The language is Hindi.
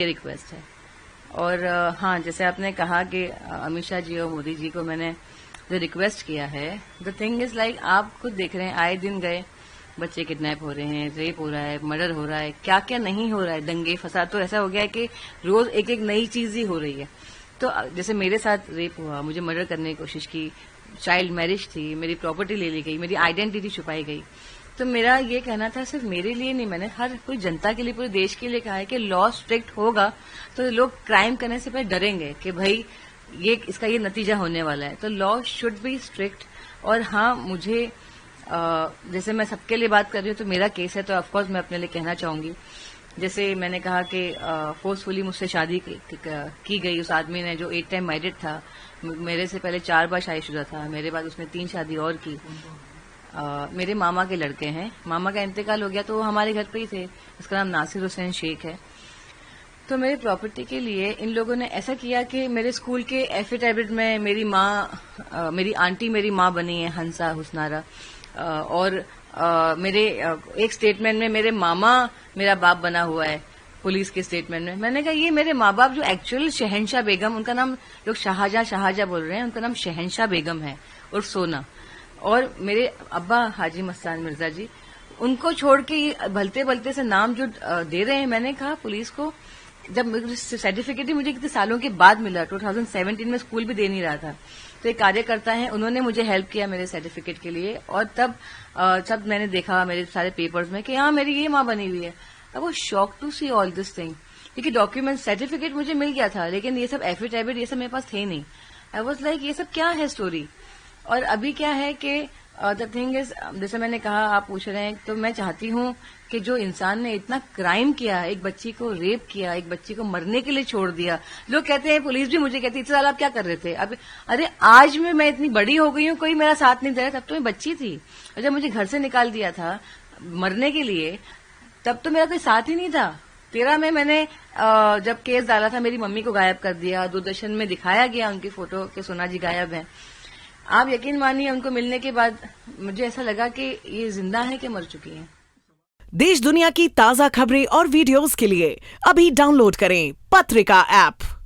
रिक्वेस्ट है। और हाँ, जैसे आपने कहा कि अमित शाह जी और मोदी जी को मैंने जो रिक्वेस्ट किया है, द थिंग इज लाइक आप खुद देख रहे हैं, आए दिन गए बच्चे किडनैप हो रहे हैं, रेप हो रहा है, मर्डर हो रहा है, क्या क्या नहीं हो रहा है, दंगे फसाद, तो ऐसा हो गया है कि रोज एक एक नई चीज ही हो रही है। तो जैसे मेरे साथ रेप हुआ, मुझे मर्डर करने की कोशिश की, चाइल्ड मैरिज थी, मेरी प्रॉपर्टी ले ली गई, मेरी आइडेंटिटी छुपाई गई। तो मेरा ये कहना था, सिर्फ मेरे लिए नहीं, मैंने हर कोई जनता के लिए, पूरे देश के लिए कहा है कि लॉ स्ट्रिक्ट होगा तो लोग क्राइम करने से पहले डरेंगे कि भाई ये इसका ये नतीजा होने वाला है। तो लॉ शुड बी स्ट्रिक्ट। और हाँ, मुझे जैसे मैं सबके लिए बात कर रही हूँ, तो मेरा केस है, तो ऑफकोर्स मैं अपने लिए कहना चाहूंगी। जैसे मैंने कहा कि फोर्सफुली मुझसे शादी की गई उस आदमी ने, जो 8 टाइम मैरिड था, मेरे से पहले 4 बार शादीशुदा था, मेरे बाद उसने 3 शादी और की। मेरे मामा के लड़के हैं, मामा का इंतकाल हो गया तो वो हमारे घर पे ही थे, उसका नाम नासिर हुसैन शेख है। तो मेरी प्रॉपर्टी के लिए इन लोगों ने ऐसा किया कि मेरे स्कूल के एफिडेविट में मेरी माँ, मेरी आंटी मेरी माँ बनी है, हंसा हुसनारा, और मेरे एक स्टेटमेंट में मेरे मामा मेरा बाप बना हुआ है, पुलिस के स्टेटमेंट में। मैंने कहा ये मेरे माँ बाप जो एक्चुअल शहनशाह बेगम, उनका नाम लोग शाहजहां बोल रहे हैं, उनका नाम शहनशाह बेगम है और सोना, और मेरे अब्बा हाजी मस्तान मिर्जा जी, उनको छोड़ के ये भलते भलते से नाम जो दे रहे हैं। मैंने कहा पुलिस को, जब सर्टिफिकेट ही मुझे कितने सालों के बाद मिला, 2017 में स्कूल भी दे नहीं रहा था, तो एक कार्यकर्ता है, उन्होंने मुझे हेल्प किया मेरे सर्टिफिकेट के लिए। और तब मैंने देखा मेरे सारे पेपर्स में कि हाँ मेरी ये माँ बनी हुई है। I was shock to see all this thing, क्योंकि डॉक्यूमेंट सर्टिफिकेट मुझे मिल गया था, लेकिन ये सब एफिडेविट ये सब मेरे पास थे नहीं। आई वाज लाइक ये सब क्या है स्टोरी। और अभी क्या है कि द थिंग इज, जैसे मैंने कहा, आप पूछ रहे हैं, तो मैं चाहती हूँ कि जो इंसान ने इतना क्राइम किया, एक बच्ची को रेप किया, एक बच्ची को मरने के लिए छोड़ दिया, लोग कहते हैं, पुलिस भी मुझे कहती है, इतने साल आप क्या कर रहे थे? अब अरे आज में मैं इतनी बड़ी हो गई हूँ, कोई मेरा साथ नहीं दे रहा, तब तो मैं बच्ची थी। और जब मुझे घर से निकाल दिया था मरने के लिए, तब तो मेरा कोई साथ ही नहीं था। 13 में मैंने जब केस डाला था, मेरी मम्मी को गायब कर दिया, दूरदर्शन में दिखाया गया उनकी फोटो कि सोना जी गायब है। आप यकीन मानिए, उनको मिलने के बाद मुझे ऐसा लगा कि ये जिंदा है कि मर चुकी है। देश दुनिया की ताजा खबरें और वीडियोस के लिए अभी डाउनलोड करें पत्रिका ऐप।